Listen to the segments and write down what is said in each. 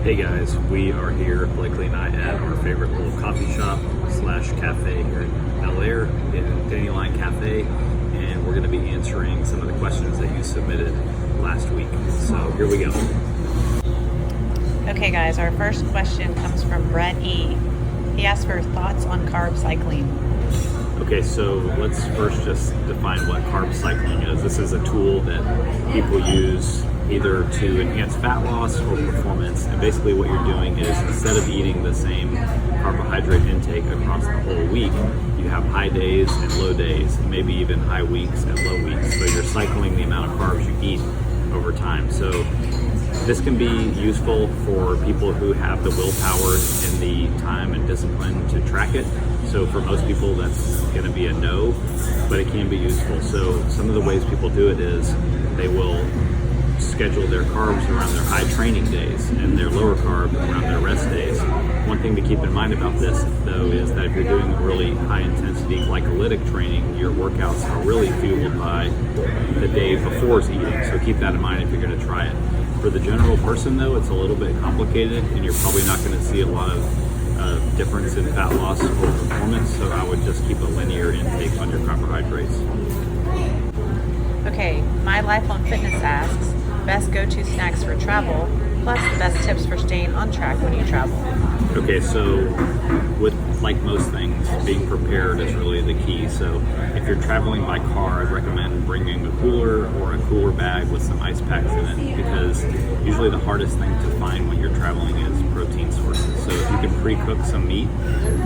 Hey guys, we are here, Blakely and I, at our favorite little coffee shop slash cafe here in Bellaire, in Dandelion Cafe, and we're going to be answering some of the questions that you submitted last week. So here we go. Okay guys, our first question comes from Brett E. He asked for thoughts on carb cycling. Okay, so let's first just define what carb cycling is. This is a tool that people use either to enhance fat loss or performance. And basically what you're doing is, instead of eating the same carbohydrate intake across the whole week, you have high days and low days, maybe even high weeks and low weeks. So you're cycling the amount of carbs you eat over time. So this can be useful for people who have the willpower and the time and discipline to track it. So for most people, that's going to be a no, but it can be useful. So some of the ways people do it is they will schedule their carbs around their high training days and their lower carb around their rest days. One thing to keep in mind about this, though, is that if you're doing really high intensity glycolytic training, your workouts are really fueled by the day before's eating. So keep that in mind if you're going to try it. For the general person, though, it's a little bit complicated, and you're probably not going to see a lot of difference in fat loss or performance. So I would just keep a linear intake on your carbohydrates. Okay, My Life on Fitness asks, best go-to snacks for travel, plus the best tips for staying on track when you travel. Okay, so with like most things, being prepared is really the key. So if you're traveling by car, I'd recommend bringing a cooler or a cooler bag with some ice packs in it, because usually the hardest thing to find when you're traveling is protein sources. So if you can pre-cook some meat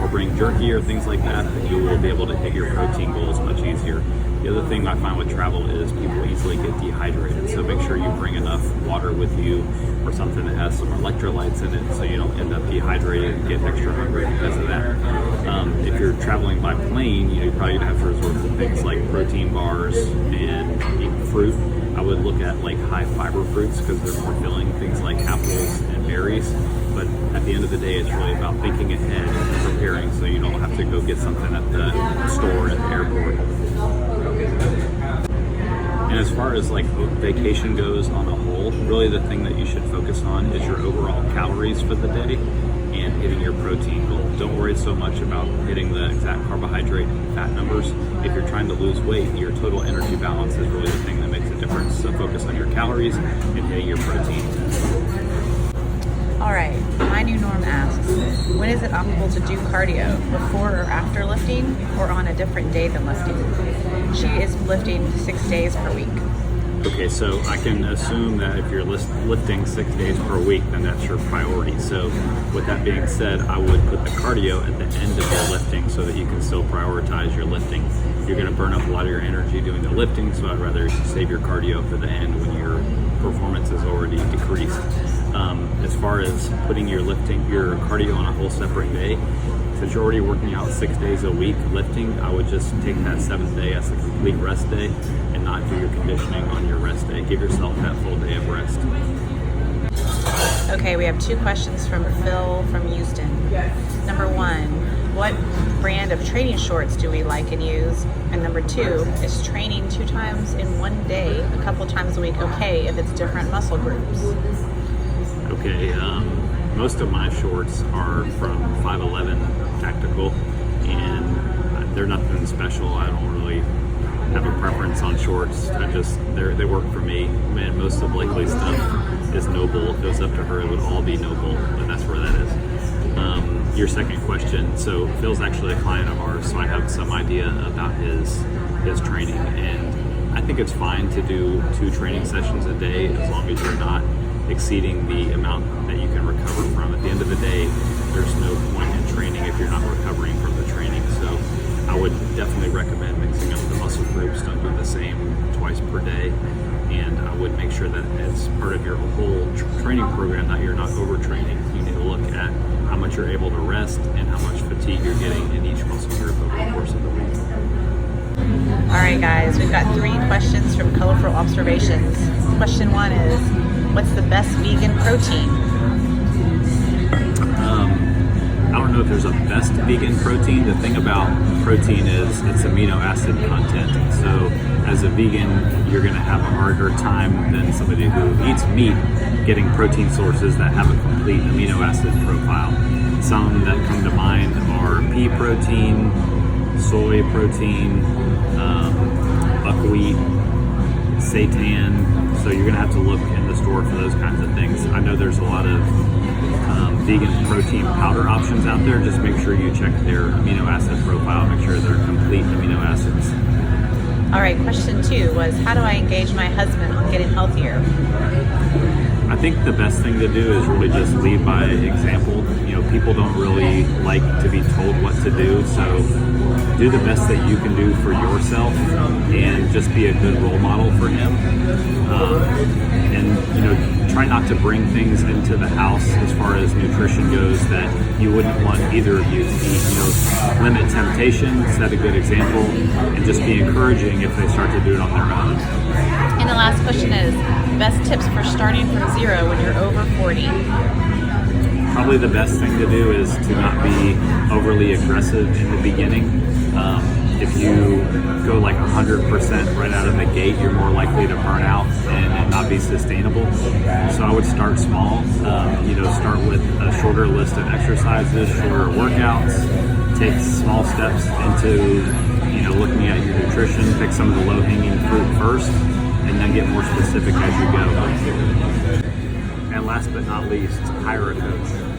or bring jerky or things like that, then you will be able to hit your protein goals much easier. The other thing I find with travel is people easily get dehydrated, so make sure you bring enough water with you or something that has some electrolytes in it so you don't end up dehydrated and get extra hungry because of that. If you're traveling by plane, you're probably going to have to resort to things like protein bars and eat fruit. I would look at like high fiber fruits because they're more filling, things like apples and berries. But at the end of the day, it's really about thinking ahead and preparing so you don't have to go get something at the store at the airport. And as far as like vacation goes on a whole, really the thing that you should focus on is your overall calories for the day and hitting your protein goal. Don't worry so much about hitting the exact carbohydrate and fat numbers. If you're trying to lose weight, your total energy balance is really the thing that makes a difference. So focus on your calories and hitting your protein. All right, My New Norm asks, when is it optimal to do cardio, before or after lifting, or on a different day than lifting? She is lifting 6 days per week. Okay, so I can assume that if you're lifting 6 days per week, then that's your priority. So with that being said, I would put the cardio at the end of your lifting so that you can still prioritize your lifting. You're going to burn up a lot of your energy doing the lifting, so I'd rather save your cardio for the end when your performance is already decreased. As far as putting your cardio on a whole separate day, since you're already working out 6 days a week lifting, I would just take that 7th day as a complete rest day and not do your conditioning on your rest day. Give yourself that full day of rest. Okay, we have 2 questions from Phil from Houston. Number 1, what brand of training shorts do we like and use? And number 2, is training 2 times in one day, a couple times a week, okay if it's different muscle groups? Okay, most of my shorts are from 511 Tactical, and they're nothing special. I don't really have a preference on shorts. They work for me. Man, most of Blakely's stuff is Noble. If it was up to her, it would all be Noble, but that's where that is. Your second question, so Phil's actually a client of ours, so I have some idea about his training, and I think it's fine to do 2 training sessions a day as long as you're not exceeding the amount that you can recover from. At the end of the day, there's no point in training if you're not recovering from the training. So I would definitely recommend mixing up the muscle groups. Don't do the same twice per day. And I would make sure that as part of your whole training program that you're not overtraining. You need to look at how much you're able to rest and how much fatigue you're getting in each muscle group over the course of the week. All right, guys, we've got 3 questions from Colorful Observations. Question 1 is, what's the best vegan protein? I don't know if there's a best vegan protein. The thing about protein is its amino acid content. So as a vegan, you're going to have a harder time than somebody who eats meat getting protein sources that have a complete amino acid profile. Some that come to mind are pea protein, soy protein, buckwheat, seitan. So you're going to have to look in the store for those kinds of things. I know there's a lot of vegan protein powder options out there. Just make sure you check their amino acid profile, make sure they're complete amino acids. All right, question 2 was, how do I engage my husband on getting healthier? I think the best thing to do is really just lead by example. You know, people don't really like to be told what to do, so do the best that you can do for yourself and just be a good role model for him. And you know, try not to bring things into the house as far as nutrition goes that you wouldn't want either of you to eat. You know, limit temptation, set a good example, and just be encouraging if they start to do it on their own. And the last question is, best tips for starting from zero when you're over 40? Probably the best thing to do is to not be overly aggressive in the beginning. If you go like 100% right out of the gate, you're more likely to burn out and not be sustainable. So I would start small. You know, start with a shorter list of exercises, shorter workouts. Take small steps into, you know, looking at your nutrition. Pick some of the low-hanging fruit first, and then get more specific as you go. And last but not least, hire a coach.